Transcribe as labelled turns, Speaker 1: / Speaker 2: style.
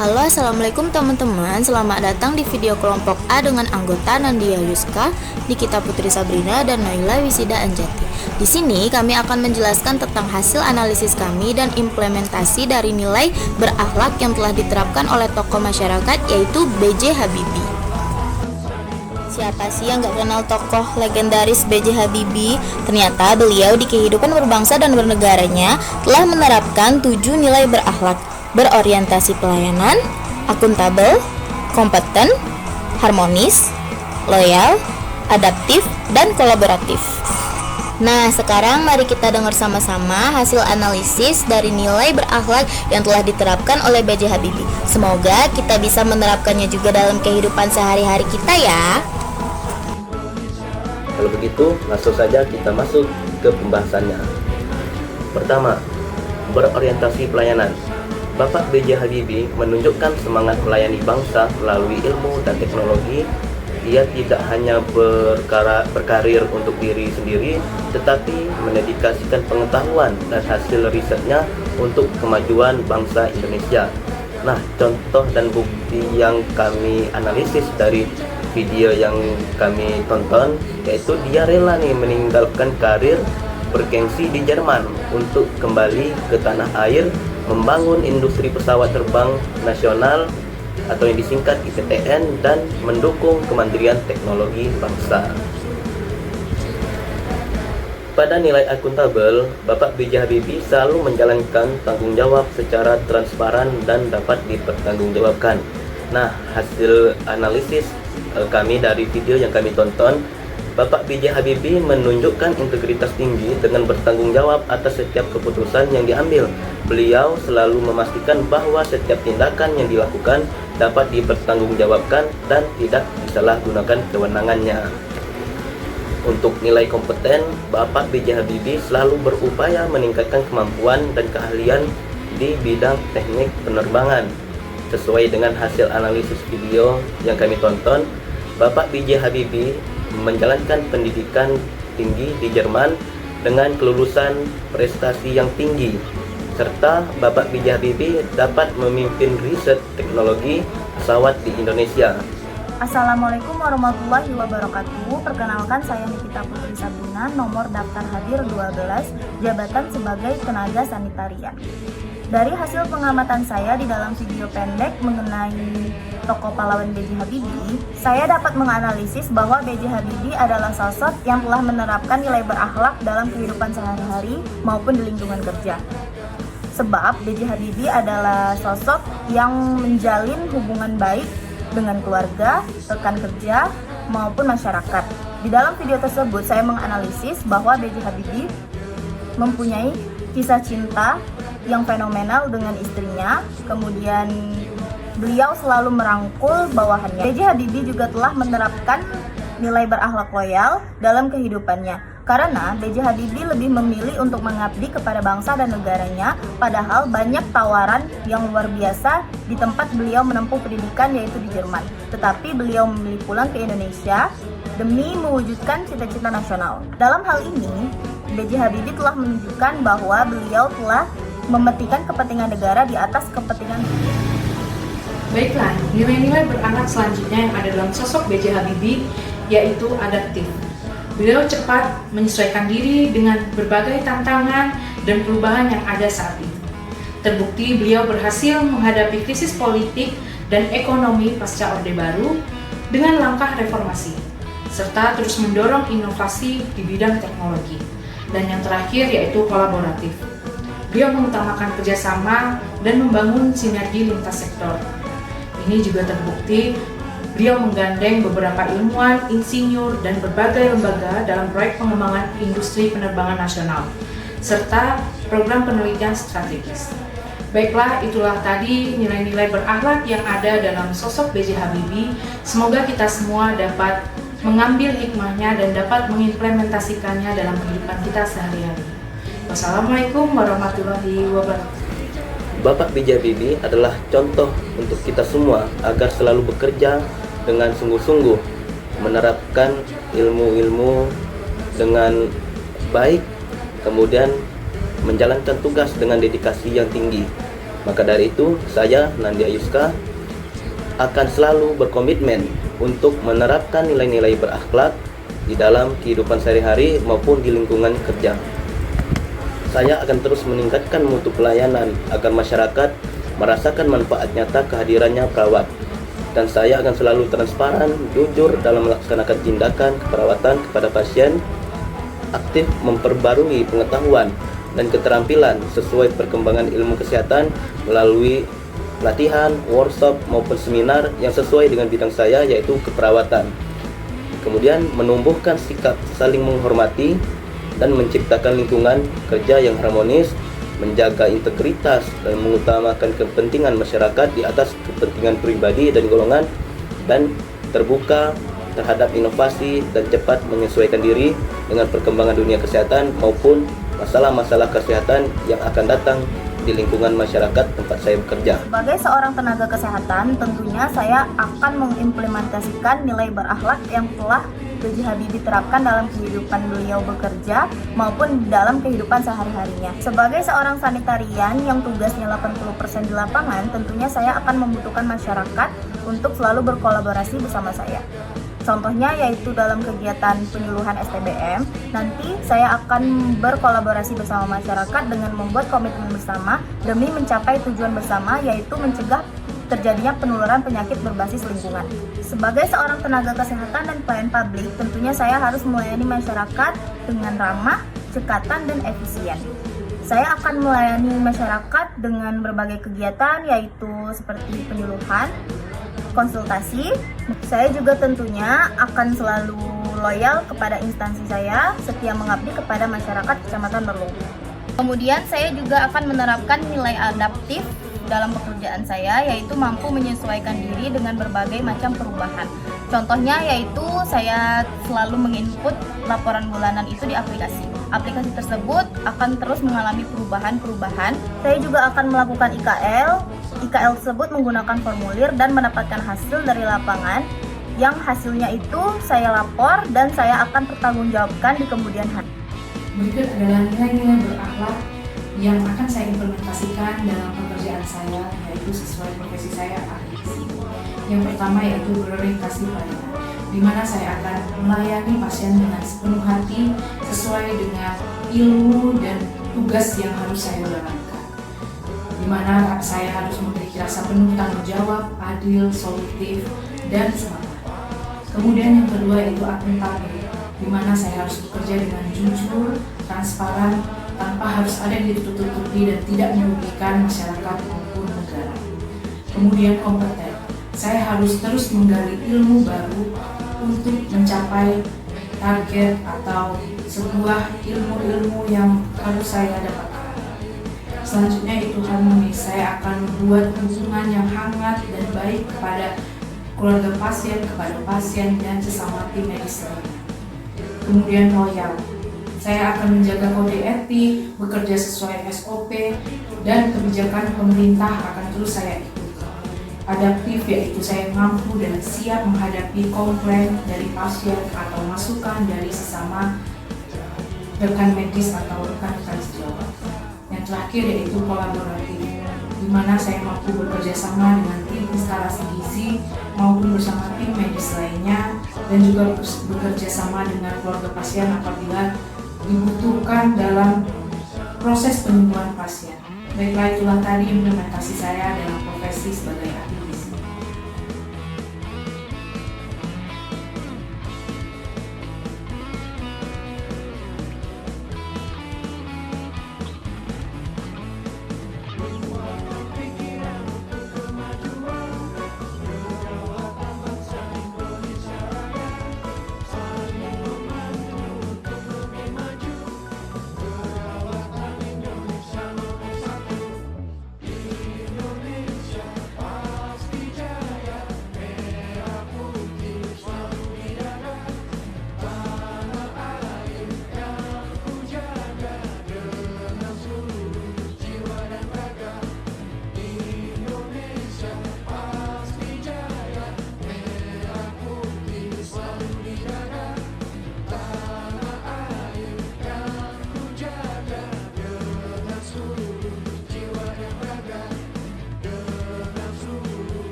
Speaker 1: Halo, assalamualaikum teman-teman. Selamat datang di video kelompok A dengan anggota Nandia Yuska, Nikita Putri Sabrina, dan Naila Wisida Anjati. Di sini kami akan menjelaskan tentang hasil analisis kami dan implementasi dari nilai berakhlak yang telah diterapkan oleh tokoh masyarakat, yaitu B.J. Habibie. Siapa sih yang gak kenal tokoh legendaris B.J. Habibie? Ternyata beliau di kehidupan berbangsa dan bernegaranya telah menerapkan 7 nilai berakhlak: berorientasi pelayanan, akuntabel, kompeten, harmonis, loyal, adaptif, dan kolaboratif. Nah, sekarang mari kita dengar sama-sama hasil analisis dari nilai berakhlak yang telah diterapkan oleh B.J. Habibie. Semoga kita bisa menerapkannya juga dalam kehidupan sehari-hari kita ya.
Speaker 2: Kalau begitu, langsung saja kita masuk ke pembahasannya. Pertama, berorientasi pelayanan. Bapak B.J. Habibie menunjukkan semangat melayani bangsa melalui ilmu dan teknologi. Ia tidak hanya berkarir untuk diri sendiri, tetapi mendedikasikan pengetahuan dan hasil risetnya untuk kemajuan bangsa Indonesia. Nah, contoh dan bukti yang kami analisis dari video yang kami tonton, yaitu dia rela meninggalkan karir bergengsi di Jerman untuk kembali ke tanah air, membangun industri pesawat terbang nasional atau yang disingkat IPTN, dan mendukung Kementerian Teknologi Bangsa. Pada nilai akuntabel, Bapak B.J. Habibie selalu menjalankan tanggung jawab secara transparan dan dapat dipertanggungjawabkan. Nah, hasil analisis kami dari video yang kami tonton, Bapak B.J. Habibie menunjukkan integritas tinggi dengan bertanggung jawab atas setiap keputusan yang diambil. Beliau selalu memastikan bahwa setiap tindakan yang dilakukan dapat dipertanggungjawabkan dan tidak disalahgunakan kewenangannya. Untuk nilai kompeten, Bapak B.J. Habibie selalu berupaya meningkatkan kemampuan dan keahlian di bidang teknik penerbangan. Sesuai dengan hasil analisis video yang kami tonton, Bapak B.J. Habibie menjalankan pendidikan tinggi di Jerman dengan kelulusan prestasi yang tinggi, serta Bapak B.J. Habibie dapat memimpin riset teknologi pesawat di Indonesia.
Speaker 3: Assalamualaikum warahmatullahi wabarakatuh. Perkenalkan, saya Nikita Putri Sabrina, nomor daftar hadir 12, jabatan sebagai tenaga sanitaria. Dari hasil pengamatan saya di dalam video pendek mengenai tokoh pahlawan B.J. Habibie, saya dapat menganalisis bahwa B.J. Habibie adalah sosok yang telah menerapkan nilai berakhlak dalam kehidupan sehari-hari maupun di lingkungan kerja. Sebab B.J. Habibie adalah sosok yang menjalin hubungan baik dengan keluarga, rekan kerja, maupun masyarakat. Di dalam video tersebut, saya menganalisis bahwa B.J. Habibie mempunyai kisah cinta yang fenomenal dengan istrinya. Kemudian beliau selalu merangkul bawahannya. B.J. Habibie juga telah menerapkan nilai berakhlak loyal dalam kehidupannya, karena B.J. Habibie lebih memilih untuk mengabdi kepada bangsa dan negaranya, padahal banyak tawaran yang luar biasa di tempat beliau menempuh pendidikan, yaitu di Jerman. Tetapi beliau memilih pulang ke Indonesia demi mewujudkan cita-cita nasional. Dalam hal ini, B.J. Habibie telah menunjukkan bahwa beliau telah mementingkan kepentingan negara di atas kepentingan.
Speaker 4: Baiklah, nilai-nilai berakhlak selanjutnya yang ada dalam sosok B.J. Habibie yaitu adaptif. Beliau cepat menyesuaikan diri dengan berbagai tantangan dan perubahan yang ada saat ini. Terbukti beliau berhasil menghadapi krisis politik dan ekonomi pasca Orde Baru dengan langkah reformasi, serta terus mendorong inovasi di bidang teknologi. Dan yang terakhir yaitu kolaboratif. Beliau mengutamakan kerjasama dan membangun sinergi lintas sektor. Ini juga terbukti beliau menggandeng beberapa ilmuwan, insinyur, dan berbagai lembaga dalam proyek pengembangan industri penerbangan nasional, serta program penelitian strategis. Baiklah, itulah tadi nilai-nilai berakhlak yang ada dalam sosok B.J. Habibie. Semoga kita semua dapat mengambil hikmahnya dan dapat mengimplementasikannya dalam kehidupan kita sehari-hari. Wassalamualaikum warahmatullahi wabarakatuh.
Speaker 2: Bapak B.J. Habibie adalah contoh untuk kita semua agar selalu bekerja dengan sungguh-sungguh, menerapkan ilmu-ilmu dengan baik, kemudian menjalankan tugas dengan dedikasi yang tinggi. Maka dari itu, saya, Nandia Yuska, akan selalu berkomitmen untuk menerapkan nilai-nilai berakhlak di dalam kehidupan sehari-hari maupun di lingkungan kerja. Saya akan terus meningkatkan mutu pelayanan agar masyarakat merasakan manfaat nyata kehadirannya perawat. Dan saya akan selalu transparan, jujur dalam melaksanakan tindakan keperawatan kepada pasien, aktif memperbarui pengetahuan dan keterampilan sesuai perkembangan ilmu kesehatan melalui pelatihan, workshop maupun seminar yang sesuai dengan bidang saya, yaitu keperawatan. Kemudian menumbuhkan sikap saling menghormati dan menciptakan lingkungan kerja yang harmonis, menjaga integritas dan mengutamakan kepentingan masyarakat di atas kepentingan pribadi dan golongan, dan terbuka terhadap inovasi dan cepat menyesuaikan diri dengan perkembangan dunia kesehatan maupun masalah-masalah kesehatan yang akan datang di lingkungan masyarakat tempat saya bekerja.
Speaker 3: Sebagai seorang tenaga kesehatan, tentunya saya akan mengimplementasikan nilai berakhlak yang telah B.J. Habibie terapkan dalam kehidupan beliau bekerja maupun dalam kehidupan sehari-harinya. Sebagai seorang sanitarian yang tugasnya 80% di lapangan, tentunya saya akan membutuhkan masyarakat untuk selalu berkolaborasi bersama saya. Contohnya yaitu dalam kegiatan penyuluhan STBM, nanti saya akan berkolaborasi bersama masyarakat dengan membuat komitmen bersama demi mencapai tujuan bersama, yaitu mencegah terjadinya penularan penyakit berbasis lingkungan. Sebagai seorang tenaga kesehatan dan pelayan publik, tentunya saya harus melayani masyarakat dengan ramah, cekatan, dan efisien. Saya akan melayani masyarakat dengan berbagai kegiatan, yaitu seperti penyuluhan, konsultasi. Saya juga tentunya akan selalu loyal kepada instansi saya, setia mengabdi kepada masyarakat Kecamatan Merlung. Kemudian saya juga akan menerapkan nilai adaptif dalam pekerjaan saya, yaitu mampu menyesuaikan diri dengan berbagai macam perubahan. Contohnya yaitu saya selalu menginput laporan bulanan itu di aplikasi. Aplikasi tersebut akan terus mengalami perubahan-perubahan. Saya juga akan melakukan IKL. IKL tersebut menggunakan formulir dan mendapatkan hasil dari lapangan, yang hasilnya itu saya lapor dan saya akan pertanggungjawabkan di kemudian hari.
Speaker 4: Berikut adalah nilai-nilai berakhlak yang akan saya implementasikan dalam pekerjaan saya, yaitu sesuai profesi saya ahli gizi. Yang pertama yaitu berorientasi pelayanan, di mana saya akan melayani pasien dengan sepenuh hati sesuai dengan ilmu dan tugas yang harus saya jalankan, di mana saya harus memiliki rasa penuh tanggung jawab, adil, solutif, dan semangat. Kemudian yang kedua yaitu akuntabel, di mana saya harus bekerja dengan jujur, transparan, tanpa harus ada yang ditutup-tutupi dan tidak merugikan masyarakat maupun negara. Kemudian kompeten, saya harus terus menggali ilmu baru untuk mencapai target atau sebuah ilmu-ilmu yang harus saya dapatkan. Selanjutnya itu harmonis, saya akan membuat hubungan yang hangat dan baik kepada keluarga pasien, kepada pasien, dan sesama tim medis lainnya. Kemudian loyal, saya akan menjaga kode etik, bekerja sesuai SOP, dan kebijakan pemerintah akan terus saya ikuti. Adaptif, yaitu saya mampu dan siap menghadapi komplain dari pasien atau masukan dari sesama rekan medis atau rekan-rekan sejawat. Yang terakhir yaitu kolaboratif, di mana saya mampu bekerja sama dengan tim instalasi gizi maupun bersama tim medis lainnya, dan juga bekerja sama dengan keluarga pasien apabila dibutuhkan dalam proses penyembuhan pasien. Baiklah, itulah tadi implementasi saya dalam profesi sebagai